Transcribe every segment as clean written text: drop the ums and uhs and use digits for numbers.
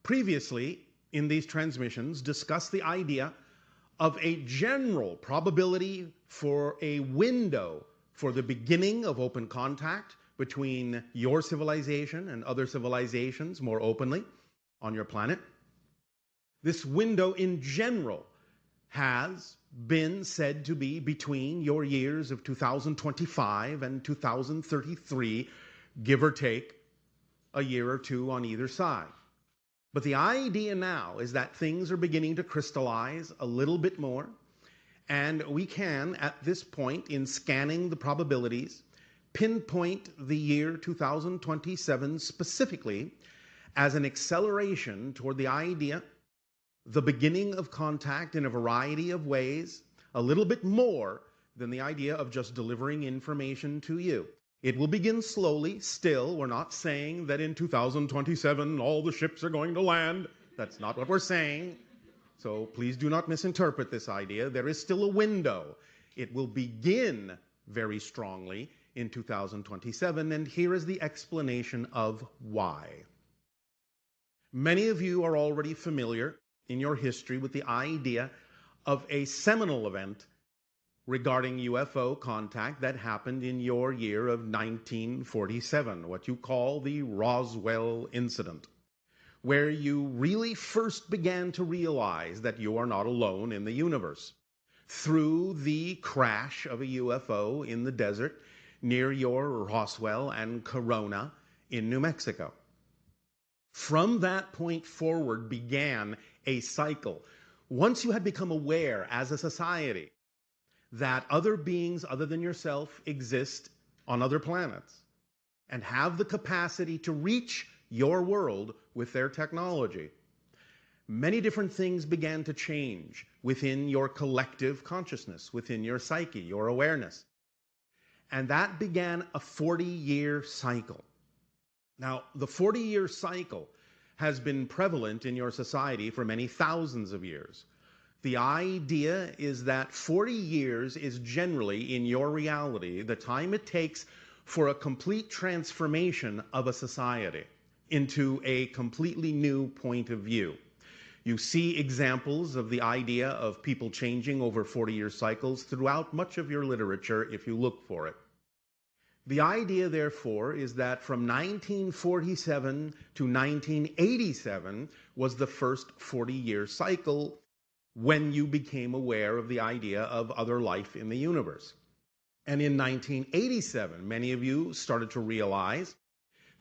previously in these transmissions discussed the idea of a general probability for a window for the beginning of open contact between your civilization and other civilizations more openly on your planet. This window in general has been said to be between your years of 2025 and 2033, give or take a year or two on either side. But the idea now is that things are beginning to crystallize a little bit more, and we can, at this point, in scanning the probabilities, pinpoint the year 2027 specifically as an acceleration toward the idea, the beginning of contact in a variety of ways, a little bit more than the idea of just delivering information to you. It will begin slowly. Still, we're not saying that in 2027 all the ships are going to land. That's not what we're saying. So please do not misinterpret this idea. There is still a window. It will begin very strongly in 2027, and here is the explanation of why. Many of you are already familiar in your history with the idea of a seminal event regarding UFO contact that happened in your year of 1947, what you call the Roswell incident, where you really first began to realize that you are not alone in the universe through the crash of a UFO in the desert near your Roswell and Corona in New Mexico. From that point forward began a cycle. Once you had become aware as a society that other beings other than yourself exist on other planets and have the capacity to reach your world with their technology, many different things began to change within your collective consciousness, within your psyche, your awareness. And that began a 40-year cycle. Now, the 40-year cycle has been prevalent in your society for many thousands of years. The idea is that 40 years is generally, in your reality, the time it takes for a complete transformation of a society into a completely new point of view. You see examples of the idea of people changing over 40-year cycles throughout much of your literature if you look for it. The idea, therefore, is that from 1947 to 1987 was the first 40-year cycle when you became aware of the idea of other life in the universe. And in 1987, many of you started to realize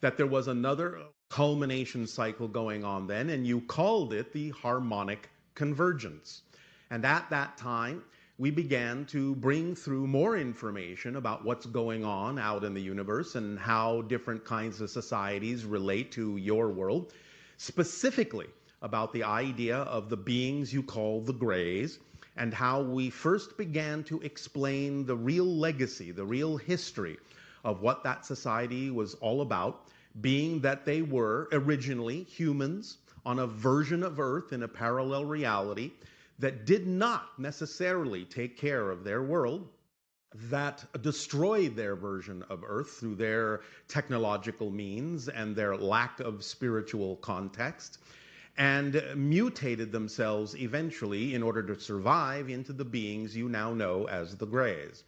that there was another culmination cycle going on then, and you called it the Harmonic Convergence. And at that time, we began to bring through more information about what's going on out in the universe and how different kinds of societies relate to your world, specifically about the idea of the beings you call the Greys, and how we first began to explain the real legacy, the real history of what that society was all about, being that they were originally humans on a version of Earth in a parallel reality that did not necessarily take care of their world, that destroyed their version of Earth through their technological means and their lack of spiritual context, and mutated themselves eventually in order to survive into the beings you now know as the Greys.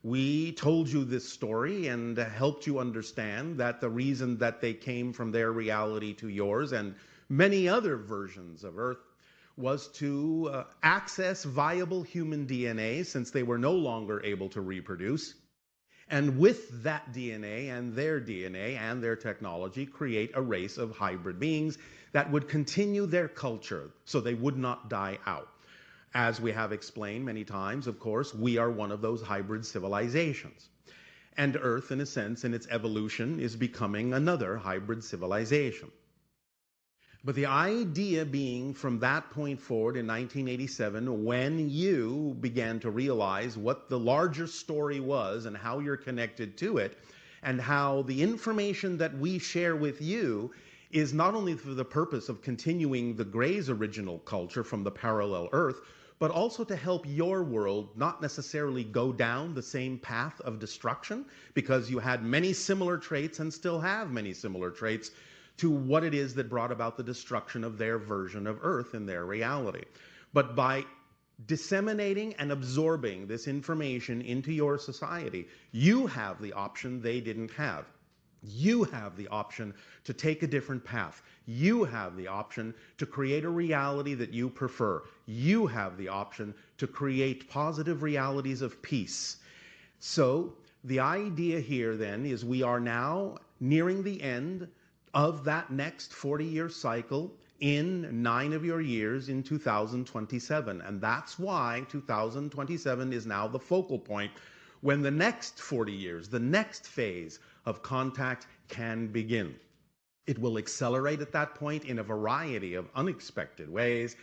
We told you this story and helped you understand that the reason that they came from their reality to yours and many other versions of Earth was to access viable human DNA, since they were no longer able to reproduce, and with that DNA and their technology create a race of hybrid beings that would continue their culture so they would not die out. As we have explained many times, of course, we are one of those hybrid civilizations. And Earth, in a sense, in its evolution, is becoming another hybrid civilization. But the idea being from that point forward in 1987, when you began to realize what the larger story was and how you're connected to it, and how the information that we share with you is not only for the purpose of continuing the Greys' original culture from the parallel Earth, but also to help your world not necessarily go down the same path of destruction, because you had many similar traits and still have many similar traits to what it is that brought about the destruction of their version of Earth and their reality. But by disseminating and absorbing this information into your society, you have the option they didn't have. You have the option to take a different path. You have the option to create a reality that you prefer. You have the option to create positive realities of peace. So the idea here then is we are now nearing the end of that next 40-year cycle in 9 of your years in 2027. And that's why 2027 is now the focal point when the next 40 years, the next phase of contact can begin. It will accelerate at that point in a variety of unexpected ways.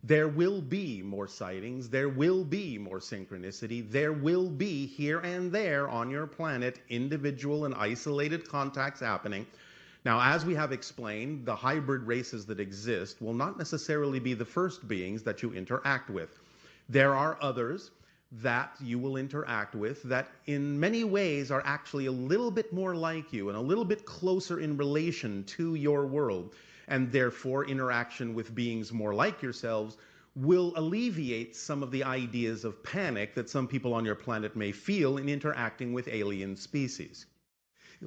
There will be more sightings, there will be more synchronicity, there will be here and there on your planet individual and isolated contacts happening. Now, as we have explained, the hybrid races that exist will not necessarily be the first beings that you interact with. There are others that you will interact with that in many ways are actually a little bit more like you and a little bit closer in relation to your world, and therefore interaction with beings more like yourselves will alleviate some of the ideas of panic that some people on your planet may feel in interacting with alien species,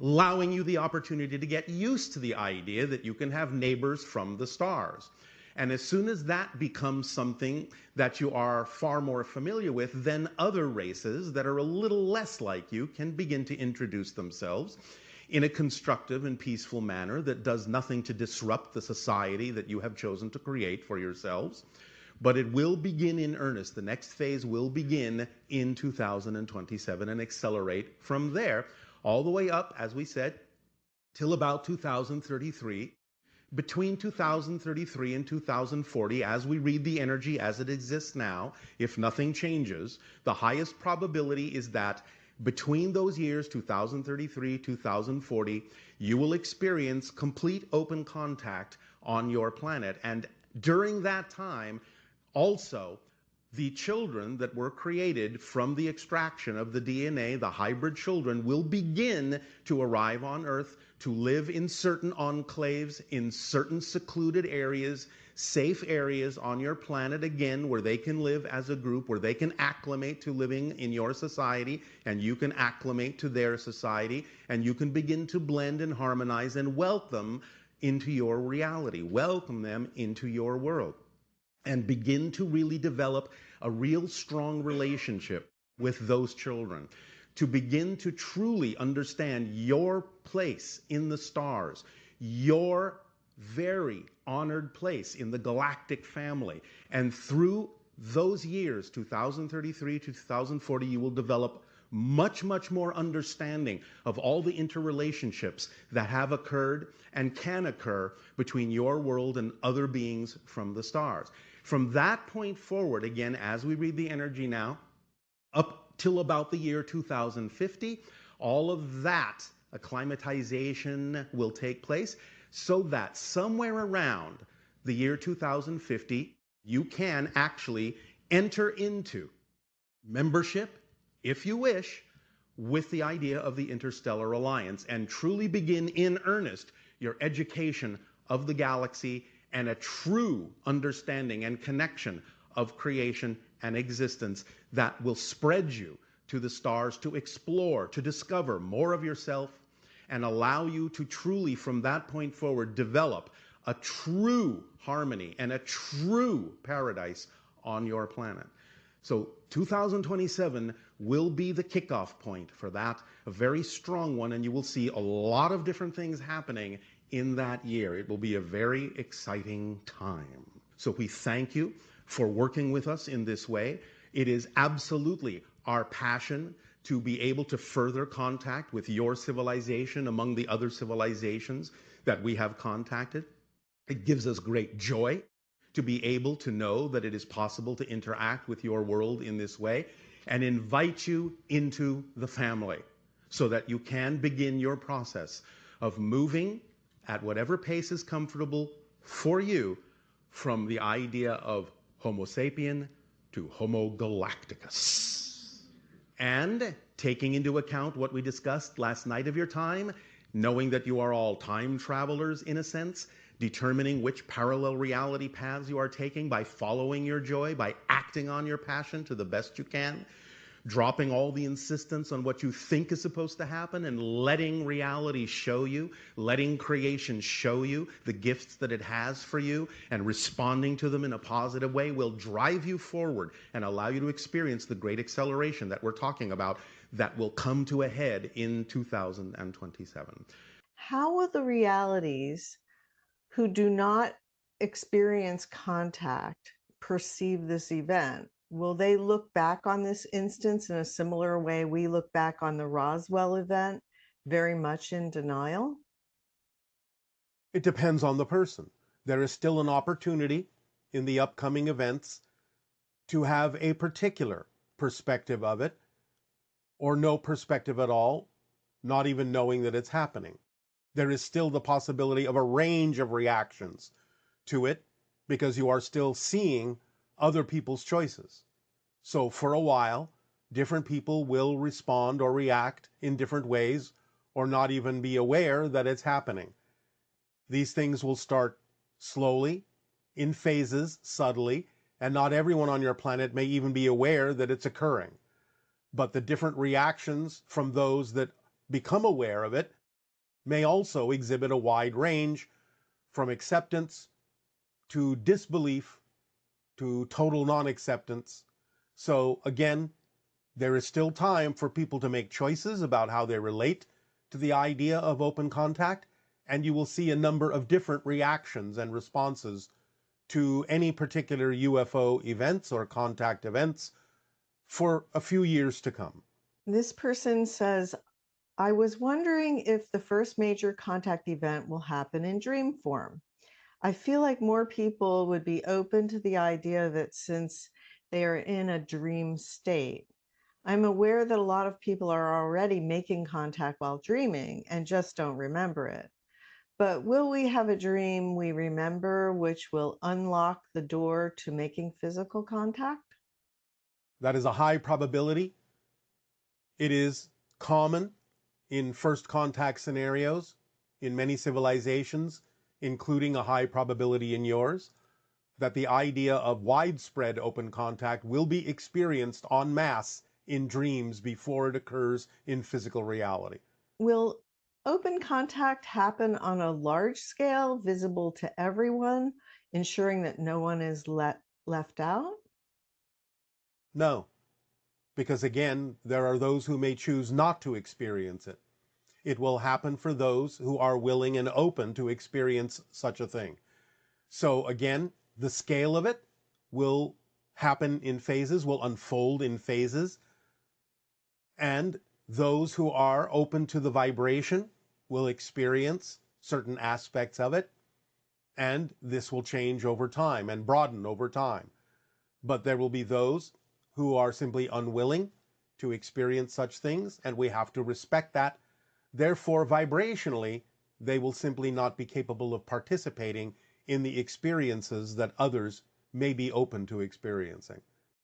allowing you the opportunity to get used to the idea that you can have neighbors from the stars. And as soon as that becomes something that you are far more familiar with, then other races that are a little less like you can begin to introduce themselves in a constructive and peaceful manner that does nothing to disrupt the society that you have chosen to create for yourselves. But it will begin in earnest. The next phase will begin in 2027 and accelerate from there all the way up, as we said, till about 2033. Between 2033 and 2040, as we read the energy as it exists now, if nothing changes, the highest probability is that between those years, 2033, 2040, you will experience complete open contact on your planet. And during that time, also, the children that were created from the extraction of the DNA, the hybrid children, will begin to arrive on Earth to live in certain enclaves, in certain secluded areas, safe areas on your planet, again, where they can live as a group, where they can acclimate to living in your society, and you can acclimate to their society, and you can begin to blend and harmonize and welcome into your reality, welcome them into your world, and begin to really develop a real strong relationship with those children, to begin to truly understand your place in the stars, your very honored place in the galactic family. And through those years, 2033 to 2040, you will develop much, much more understanding of all the interrelationships that have occurred and can occur between your world and other beings from the stars. From that point forward, again, as we read the energy now, up till about the year 2050, all of that acclimatization will take place so that somewhere around the year 2050, you can actually enter into membership, if you wish, with the idea of the Interstellar Alliance and truly begin in earnest your education of the galaxy and a true understanding and connection of creation and existence that will spread you to the stars to explore, to discover more of yourself, and allow you to truly, from that point forward, develop a true harmony and a true paradise on your planet. So 2027 will be the kickoff point for that, a very strong one, and you will see a lot of different things happening in that year. It will be a very exciting time. So we thank you for working with us in this way. It is absolutely our passion to be able to further contact with your civilization among the other civilizations that we have contacted. It gives us great joy to be able to know that it is possible to interact with your world in this way and invite you into the family so that you can begin your process of moving at whatever pace is comfortable for you from the idea of Homo sapien to Homo Galacticus. And taking into account what we discussed last night of your time, knowing that you are all time travelers in a sense, determining which parallel reality paths you are taking by following your joy, by acting on your passion to the best you can, dropping all the insistence on what you think is supposed to happen and letting reality show you, letting creation show you the gifts that it has for you and responding to them in a positive way will drive you forward and allow you to experience the great acceleration that we're talking about that will come to a head in 2027. How will the realities who do not experience contact perceive this event? Will they look back on this instance in a similar way we look back on the Roswell event, very much in denial? It depends on the person. There is still an opportunity in the upcoming events to have a particular perspective of it, or no perspective at all, not even knowing that it's happening. There is still the possibility of a range of reactions to it because you are still seeing other people's choices. So for a while, different people will respond or react in different ways or not even be aware that it's happening. These things will start slowly, in phases, subtly, and not everyone on your planet may even be aware that it's occurring. But the different reactions from those that become aware of it may also exhibit a wide range from acceptance to disbelief to total non-acceptance. So again, there is still time for people to make choices about how they relate to the idea of open contact, and you will see a number of different reactions and responses to any particular UFO events or contact events for a few years to come. This person says, I was wondering if the first major contact event will happen in dream form. I feel like more people would be open to the idea of it since they are in a dream state. I'm aware that a lot of people are already making contact while dreaming and just don't remember it. But will we have a dream we remember which will unlock the door to making physical contact? That is a high probability. It is common in first contact scenarios in many civilizations, including a high probability in yours, that the idea of widespread open contact will be experienced en masse in dreams before it occurs in physical reality. Will open contact happen on a large scale, visible to everyone, ensuring that no one is left out? No, because again, there are those who may choose not to experience it. It will happen for those who are willing and open to experience such a thing. So again, the scale of it will happen in phases, will unfold in phases, and those who are open to the vibration will experience certain aspects of it, and this will change over time and broaden over time. But there will be those who are simply unwilling to experience such things, and we have to respect that. Therefore, vibrationally, they will simply not be capable of participating in the experiences that others may be open to experiencing.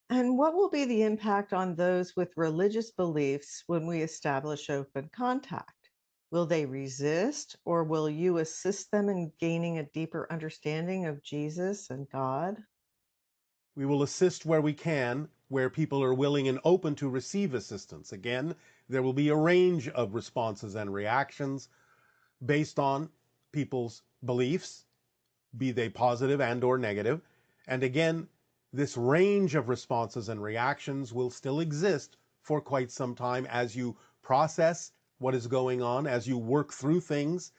And what will be the impact on those with religious beliefs when we establish open contact? Will they resist, or will you assist them in gaining a deeper understanding of Jesus and God? We will assist where we can, where people are willing and open to receive assistance. Again, there will be a range of responses and reactions based on people's beliefs, be they positive and or negative. And again, this range of responses and reactions will still exist for quite some time as you process what is going on, as you work through things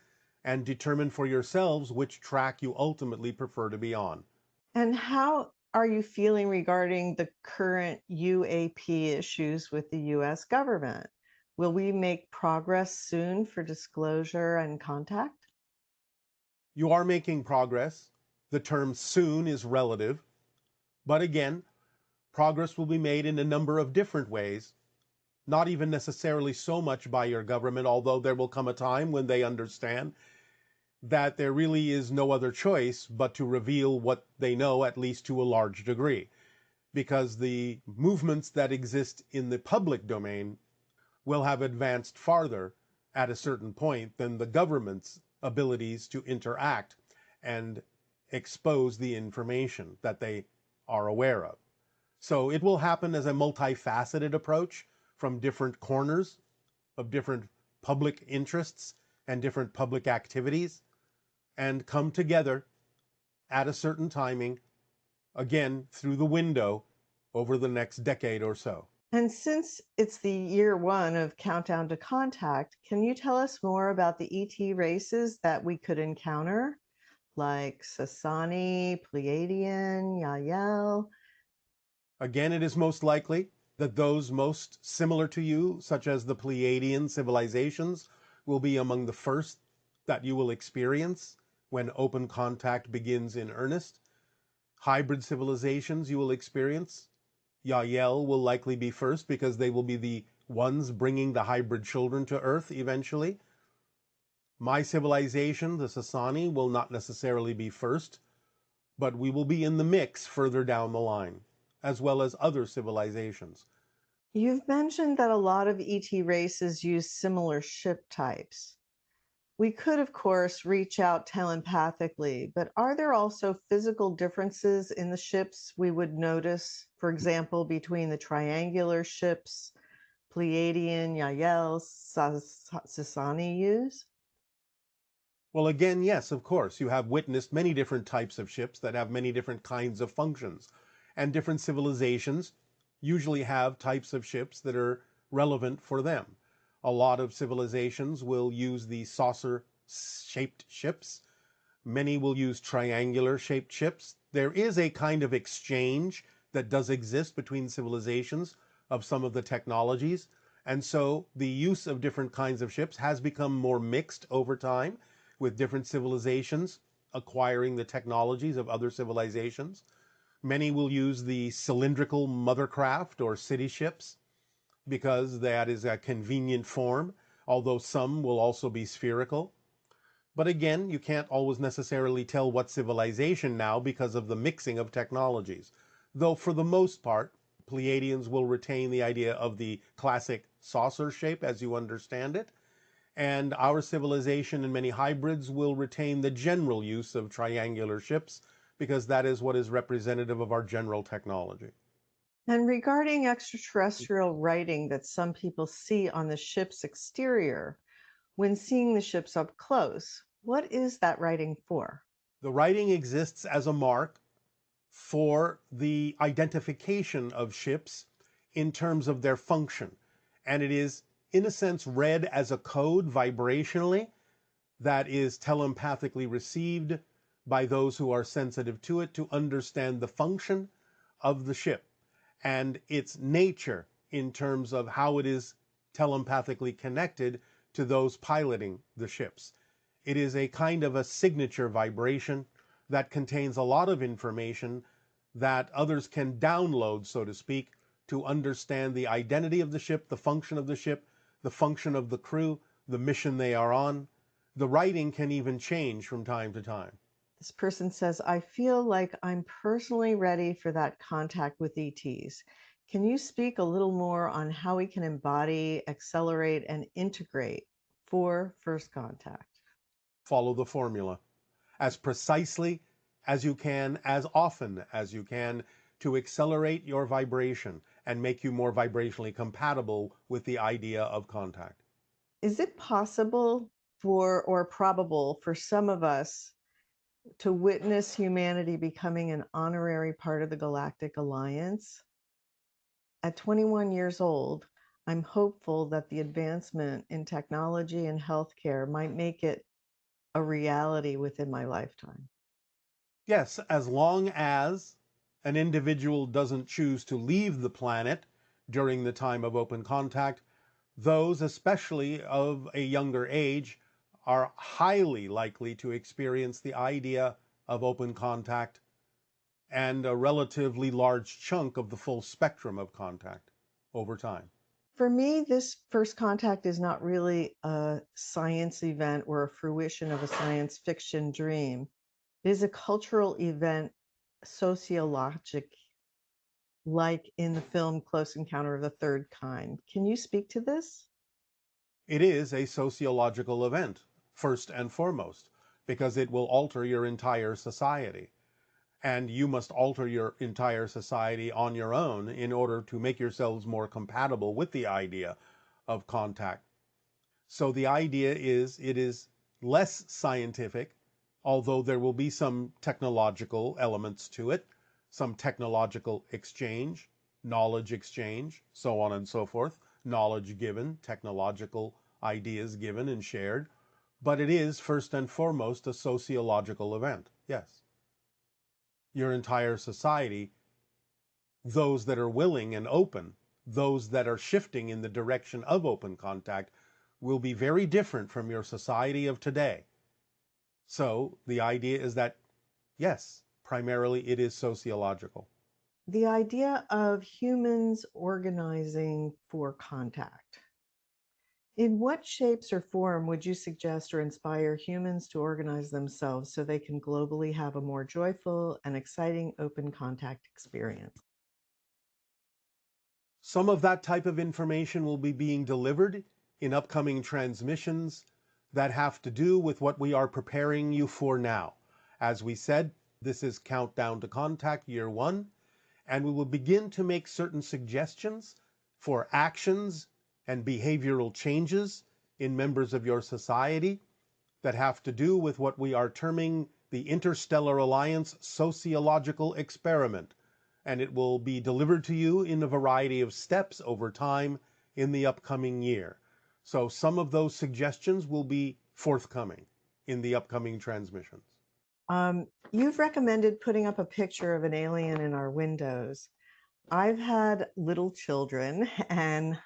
and determine for yourselves which track you ultimately prefer to be on. And how are you feeling regarding the current UAP issues with the US government? Will we make progress soon for disclosure and contact? You are making progress. The term soon is relative. But again, progress will be made in a number of different ways, not even necessarily so much by your government, although there will come a time when they understand that there really is no other choice but to reveal what they know, at least to a large degree. Because the movements that exist in the public domain will have advanced farther at a certain point than the government's abilities to interact and expose the information that they are aware of. So it will happen as a multifaceted approach from different corners of different public interests and different public activities, and come together at a certain timing, again, through the window over the next decade or so. And since it's the year one of Countdown to Contact, can you tell us more about the ET races that we could encounter, like Sasani, Pleiadian, Yael? Again, it is most likely that those most similar to you, such as the Pleiadian civilizations, will be among the first that you will experience when open contact begins in earnest. Hybrid civilizations you will experience. Yael will likely be first because they will be the ones bringing the hybrid children to Earth eventually. My civilization, the Sasani, will not necessarily be first, but we will be in the mix further down the line, as well as other civilizations. You've mentioned that a lot of ET races use similar ship types. We could, of course, reach out telepathically, but are there also physical differences in the ships we would notice, for example, between the triangular ships Pleiadian, Yael, Sasani use? Well, again, yes, of course. You have witnessed many different types of ships that have many different kinds of functions. And different civilizations usually have types of ships that are relevant for them. A lot of civilizations will use the saucer-shaped ships. Many will use triangular-shaped ships. There is a kind of exchange that does exist between civilizations of some of the technologies. And so the use of different kinds of ships has become more mixed over time, with different civilizations acquiring the technologies of other civilizations. Many will use the cylindrical mothercraft or city ships because that is a convenient form, although some will also be spherical. But again, you can't always necessarily tell what civilization now because of the mixing of technologies. Though for the most part, Pleiadians will retain the idea of the classic saucer shape as you understand it, and our civilization and many hybrids will retain the general use of triangular ships because that is what is representative of our general technology. And regarding extraterrestrial writing that some people see on the ship's exterior, when seeing the ships up close, what is that writing for? The writing exists as a mark for the identification of ships in terms of their function, and it is in a sense read as a code vibrationally that is telepathically received by those who are sensitive to it to understand the function of the ship and its nature in terms of how it is telepathically connected to those piloting the ships. It is a kind of a signature vibration that contains a lot of information that others can download, so to speak, to understand the identity of the ship, the function of the ship, the function of the crew, the mission they are on. The writing can even change from time to time. This person says, I feel like I'm personally ready for that contact with ETs. Can you speak a little more on how we can embody, accelerate, and integrate for first contact? Follow the formula as precisely as you can, as often as you can, to accelerate your vibration and make you more vibrationally compatible with the idea of contact. Is it possible for, or probable for some of us to witness humanity becoming an honorary part of the Galactic Alliance? At 21 years old, I'm hopeful that the advancement in technology and healthcare might make it a reality within my lifetime. Yes, as long as an individual doesn't choose to leave the planet during the time of open contact, those, especially of a younger age, are highly likely to experience the idea of open contact and a relatively large chunk of the full spectrum of contact over time. For me, this first contact is not really a science event or a fruition of a science fiction dream. It is a cultural event, sociologic, like in the film Close Encounter of the Third Kind. Can you speak to this? It is a sociological event, first and foremost, because it will alter your entire society. And you must alter your entire society on your own in order to make yourselves more compatible with the idea of contact. So the idea is it is less scientific, although there will be some technological elements to it, some technological exchange, knowledge exchange, so on and so forth, knowledge given, technological ideas given and shared. But it is first and foremost a sociological event, yes. Your entire society, those that are willing and open, those that are shifting in the direction of open contact, will be very different from your society of today. So the idea is that, yes, primarily it is sociological. The idea of humans organizing for contact. In what shapes or form would you suggest or inspire humans to organize themselves so they can globally have a more joyful and exciting open contact experience? Some of that type of information will be being delivered in upcoming transmissions that have to do with what we are preparing you for now. As we said, this is Countdown to Contact Year 1, and we will begin to make certain suggestions for actions and behavioral changes in members of your society that have to do with what we are terming the Interstellar Alliance Sociological Experiment. And it will be delivered to you in a variety of steps over time in the upcoming year. So some of those suggestions will be forthcoming in the upcoming transmissions. You've recommended putting up a picture of an alien in our windows. I've had little children, and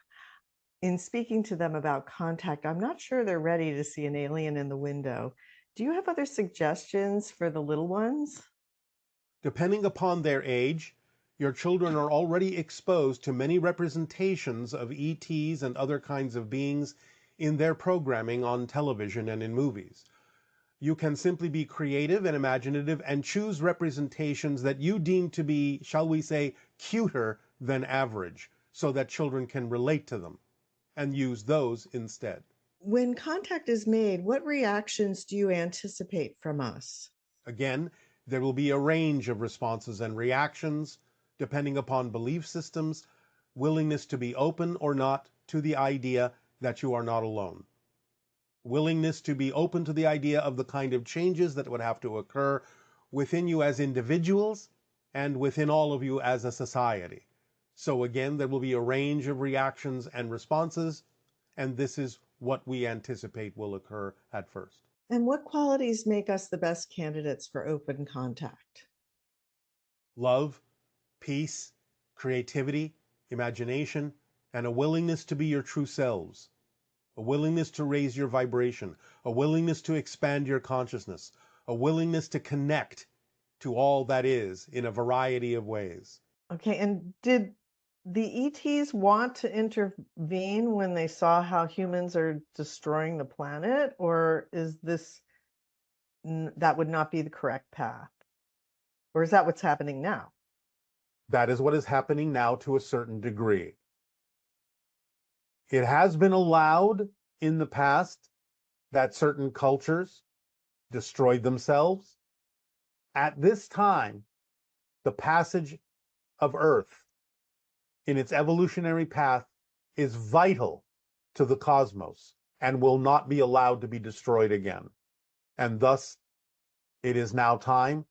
in speaking to them about contact, I'm not sure they're ready to see an alien in the window. Do you have other suggestions for the little ones? Depending upon their age, your children are already exposed to many representations of ETs and other kinds of beings in their programming on television and in movies. You can simply be creative and imaginative and choose representations that you deem to be, shall we say, cuter than average, so that children can relate to them, and use those instead. When contact is made, what reactions do you anticipate from us? Again, there will be a range of responses and reactions depending upon belief systems, willingness to be open or not to the idea that you are not alone, willingness to be open to the idea of the kind of changes that would have to occur within you as individuals and within all of you as a society. So again, there will be a range of reactions and responses, and this is what we anticipate will occur at first. And what qualities make us the best candidates for open contact? Love, peace, creativity, imagination, and a willingness to be your true selves, a willingness to raise your vibration, a willingness to expand your consciousness, a willingness to connect to all that is in a variety of ways. Okay, and did the ETs want to intervene when they saw how humans are destroying the planet, or is this that would not be the correct path? Or is that what's happening now? That is what is happening now to a certain degree. It has been allowed in the past that certain cultures destroyed themselves. At this time, the passage of Earth in its evolutionary path is vital to the cosmos and will not be allowed to be destroyed again. And thus, it is now time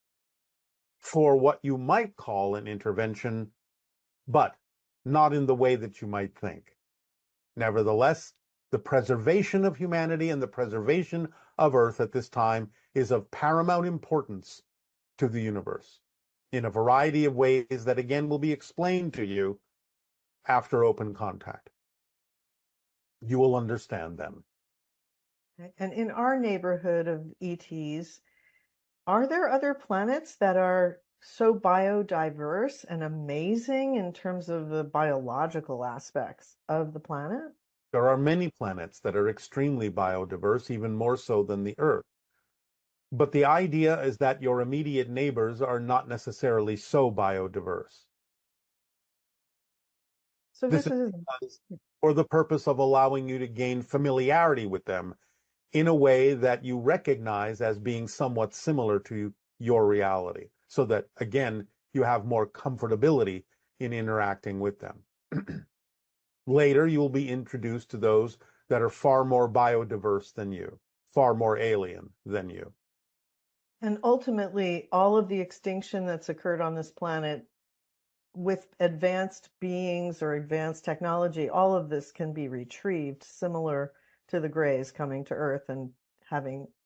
for what you might call an intervention, but not in the way that you might think. Nevertheless, the preservation of humanity and the preservation of Earth at this time is of paramount importance to the universe in a variety of ways that again will be explained to you after open contact. You will understand them. And in our neighborhood of ETs, are there other planets that are so biodiverse and amazing in terms of the biological aspects of the planet? There are many planets that are extremely biodiverse, even more so than the Earth. But the idea is that your immediate neighbors are not necessarily so biodiverse. So This this is is for the purpose of allowing you to gain familiarity with them in a way that you recognize as being somewhat similar to your reality, so that, again, you have more comfortability in interacting with them. Later, you will be introduced to those that are far more biodiverse than you, far more alien than you. and ultimately all of the extinction that's occurred on this planet with advanced beings or advanced technology, all of this can be retrieved, similar to the Greys coming to Earth and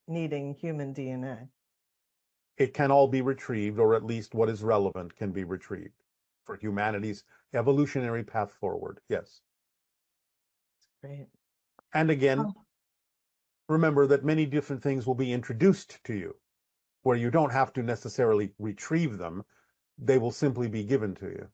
needing human DNA. It can all be retrieved, or at least what is relevant can be retrieved for humanity's evolutionary path forward. Yes. Great. And again, Oh, remember that many different things will be introduced to you where you don't have to necessarily retrieve them. They will simply be given to you.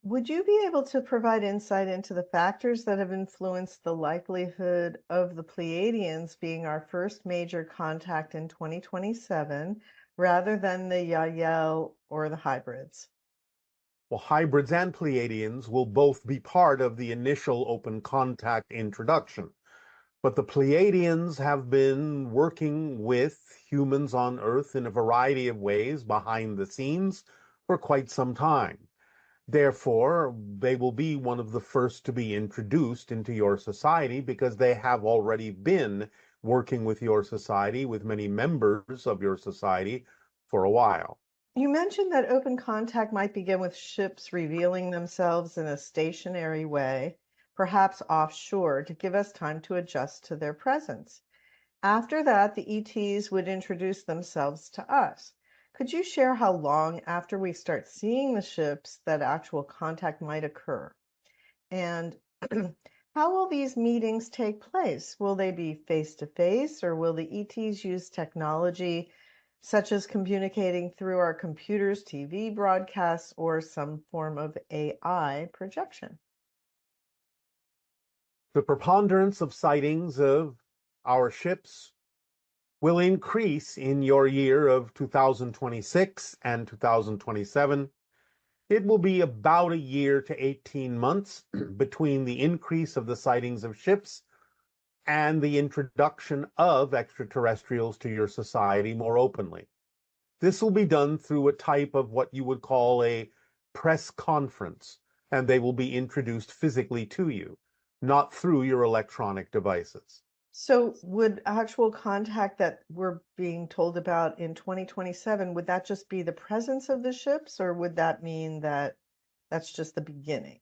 would you be able to provide insight into the factors that have influenced the likelihood of the Pleiadians being our first major contact in 2027 rather than the Yael or the hybrids? Well, hybrids and Pleiadians will both be part of the initial open contact introduction. But the Pleiadians have been working with humans on Earth in a variety of ways behind the scenes for quite some time. Therefore, they will be one of the first to be introduced into your society because they have already been working with your society, with many members of your society, for a while. You mentioned that open contact might begin with ships revealing themselves in a stationary way, perhaps offshore, to give us time to adjust to their presence. After that, the ETs would introduce themselves to us. Could you share how long after we start seeing the ships that actual contact might occur? And how will these meetings take place? Will they be face to face, or will the ETs use technology such as communicating through our computers, TV broadcasts, or some form of AI projection? The preponderance of sightings of our ships will increase in your year of 2026 and 2027. It will be about a year to 18 months between the increase of the sightings of ships and the introduction of extraterrestrials to your society more openly. This will be done through a type of what you would call a press conference, and they will be introduced physically to you, not through your electronic devices. So would actual contact that we're being told about in 2027, would that just be the presence of the ships, or would that mean that that's just the beginning?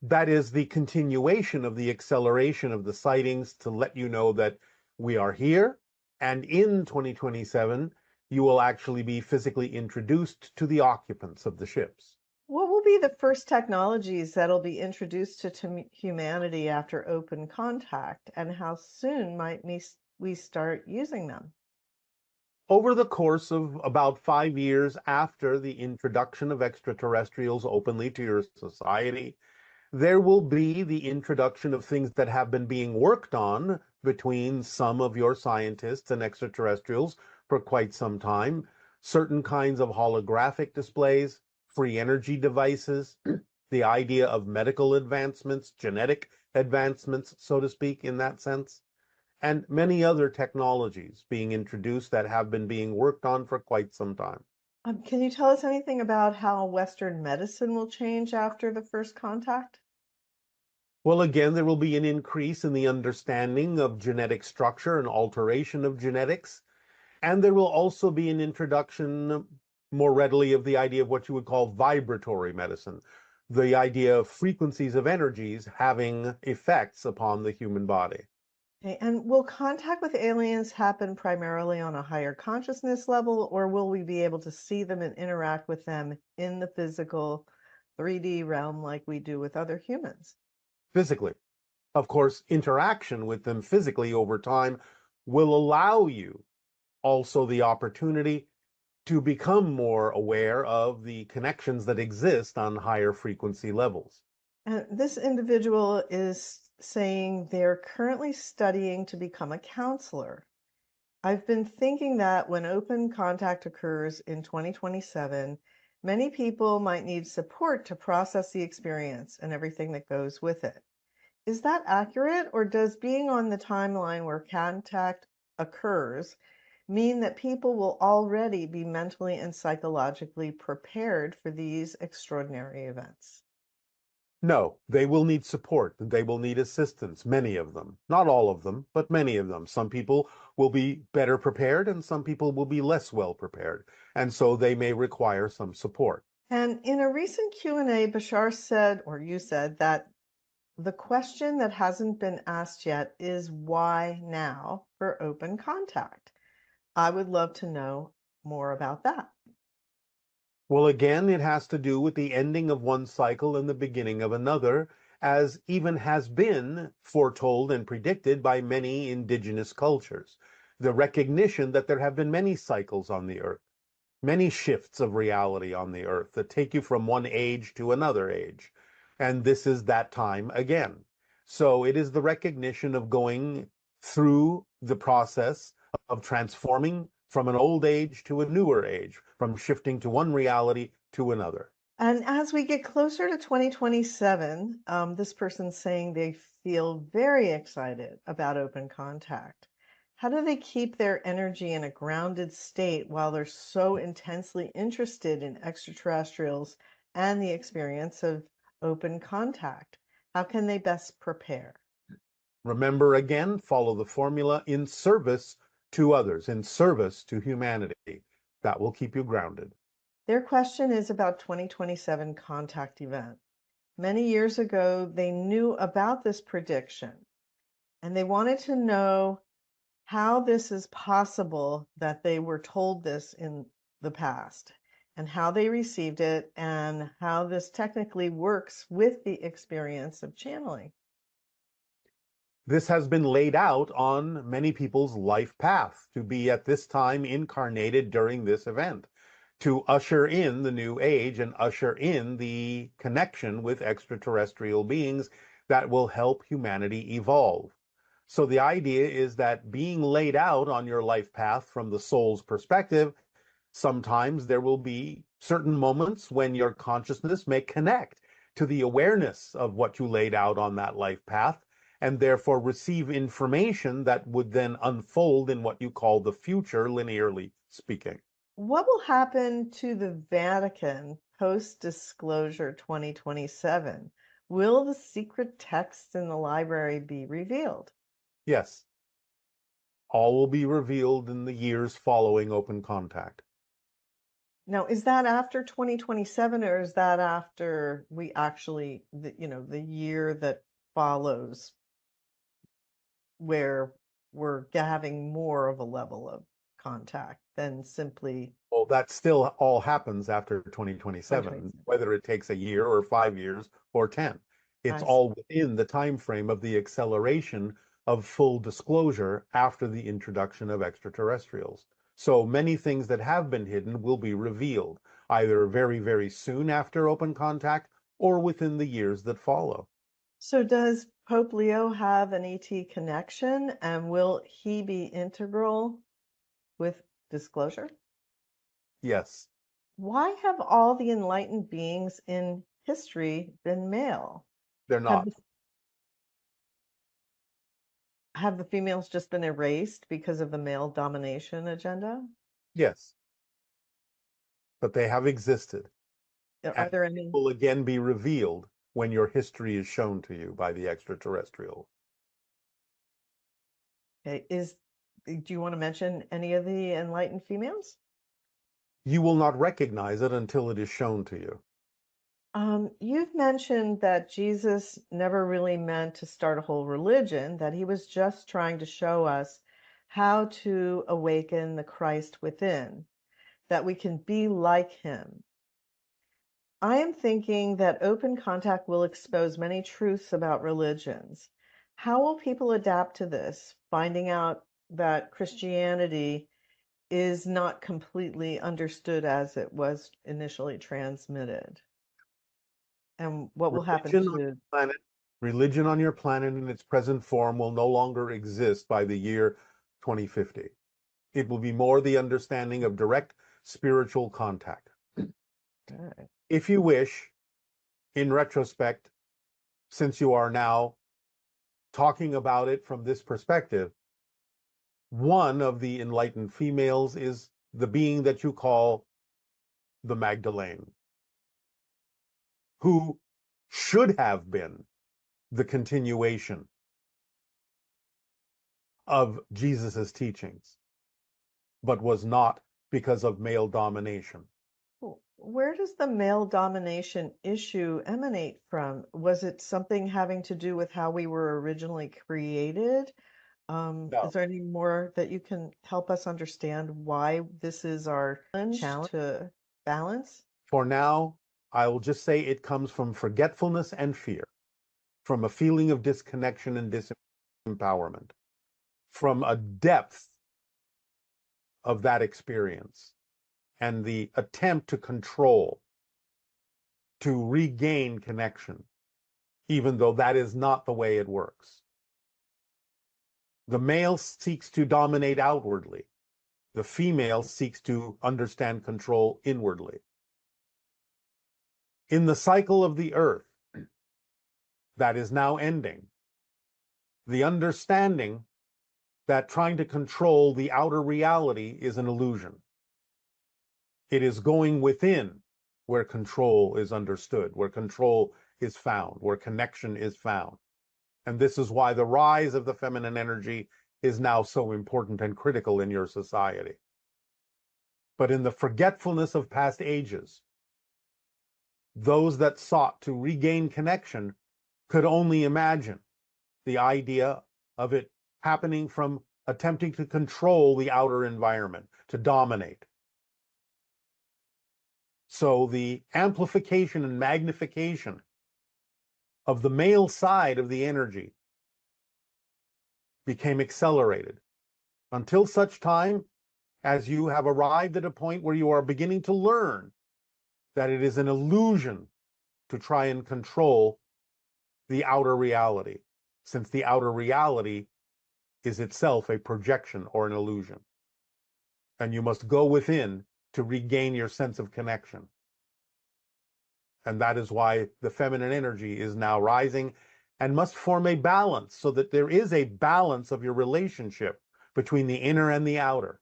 That is the continuation of the acceleration of the sightings to let you know that we are here. And in 2027, you will actually be physically introduced to the occupants of the ships. What will be the first technologies that'll be introduced to humanity after open contact, and how soon might we start using them? Over the course of about 5 years after the introduction of extraterrestrials openly to your society, there will be the introduction of things that have been being worked on between some of your scientists and extraterrestrials for quite some time. Certain kinds of holographic displays, free energy devices, the idea of medical advancements, genetic advancements, so to speak, in that sense, and many other technologies being introduced that have been being worked on for quite some time. Can you tell us anything about how Western medicine will change after the first contact? Well, again, there will be an increase in the understanding of genetic structure and alteration of genetics. And there will also be an introduction more readily of the idea of what you would call vibratory medicine, the idea of frequencies of energies having effects upon the human body. Okay, and will contact with aliens happen primarily on a higher consciousness level, or will we be able to see them and interact with them in the physical 3D realm like we do with other humans? Physically, of course, interaction with them physically over time will allow you also the opportunity to become more aware of the connections that exist on higher frequency levels. And this individual is saying they're currently studying to become a counselor. I've been thinking that when open contact occurs in 2027, Many people might need support to process the experience and everything that goes with it. Is that accurate, or does being on the timeline where contact occurs mean that people will already be mentally and psychologically prepared for these extraordinary events? No, they will need support. They will need assistance, many of them. Not all of them, but many of them. Some people will be better prepared and some people will be less well prepared. And so they may require some support. And in a recent Q&A, Bashar said, or you said, that the question that hasn't been asked yet is why now for open contact? I would love to know more about that. Well, again, it has to do with the ending of one cycle and the beginning of another, as even has been foretold and predicted by many indigenous cultures. The recognition that there have been many cycles on the earth, many shifts of reality on the earth that take you from one age to another age. And this is that time again. So it is the recognition of going through the process of transforming from an old age to a newer age, from shifting to one reality to another. And as we get closer to 2027, this person's saying they feel very excited about open contact. How do they keep their energy in a grounded state while they're so intensely interested in extraterrestrials and the experience of open contact? How can they best prepare? Remember again, follow the formula in service to others, in service to humanity. That will keep you grounded. Their question is about 2027 contact event. Many years ago, they knew about this prediction and they wanted to know how this is possible that they were told this in the past and how they received it and how this technically works with the experience of channeling. This has been laid out on many people's life path to be at this time incarnated during this event, to usher in the new age and usher in the connection with extraterrestrial beings that will help humanity evolve. So the idea is that being laid out on your life path from the soul's perspective, sometimes there will be certain moments when your consciousness may connect to the awareness of what you laid out on that life path and therefore receive information that would then unfold in what you call the future, linearly speaking. What will happen to the Vatican post disclosure 2027? Will the secret texts in the library be revealed? Yes, all will be revealed in the years following open contact. Now, is that after 2027 or is that after we actually, the year that follows where we're having more of a level of contact than simply Well, that still all happens after 2027, 2027? whether it takes a year or 5 years or 10. It's I see. all within the time frame of the acceleration of full disclosure after the introduction of extraterrestrials. So many things that have been hidden will be revealed, either very, very soon after open contact or within the years that follow. So does Pope Leo have an ET connection and will he be integral with disclosure? Yes, Why have all the enlightened beings in history been male? they're Have not. the, have the females just been erased because of the male domination agenda? Yes, but they have existed. Are And there any? will again be revealed when your history is shown to you by the extraterrestrial. Okay, do you want to mention any of the enlightened females? You will not recognize it until it is shown to you. You've mentioned that Jesus never really meant to start a whole religion, that he was just trying to show us how to awaken the Christ within, that we can be like him. I am thinking that open contact will expose many truths about religions. How will people adapt to this, finding out that Christianity is not completely understood as it was initially transmitted? And what will happen Religion on to? your planet, religion on your planet in its present form will no longer exist by the year 2050. It will be more the understanding of direct spiritual contact. Okay. If you wish, in retrospect, since you are now talking about it from this perspective, one of the enlightened females is the being that you call the Magdalene, who should have been the continuation of Jesus's teachings, but was not because of male domination. Where does the male domination issue emanate from? Was it something having to do with how we were originally created? No. Is there any more that you can help us understand why this is our challenge to balance? For now, I will just say it comes from forgetfulness and fear, from a feeling of disconnection and disempowerment, from a depth of that experience, and the attempt to control, to regain connection, even though that is not the way it works. The male seeks to dominate outwardly. The female seeks to understand control inwardly. In the cycle of the earth that is now ending, the understanding that trying to control the outer reality is an illusion. It is going within where control is understood, where control is found, where connection is found. And this is why the rise of the feminine energy is now so important and critical in your society. But in the forgetfulness of past ages, those that sought to regain connection could only imagine the idea of it happening from attempting to control the outer environment, to dominate. So the amplification and magnification of the male side of the energy became accelerated until such time as you have arrived at a point where you are beginning to learn that it is an illusion to try and control the outer reality, since the outer reality is itself a projection or an illusion. And you must go within to regain your sense of connection. And that is why the feminine energy is now rising and must form a balance, so that there is a balance of your relationship between the inner and the outer.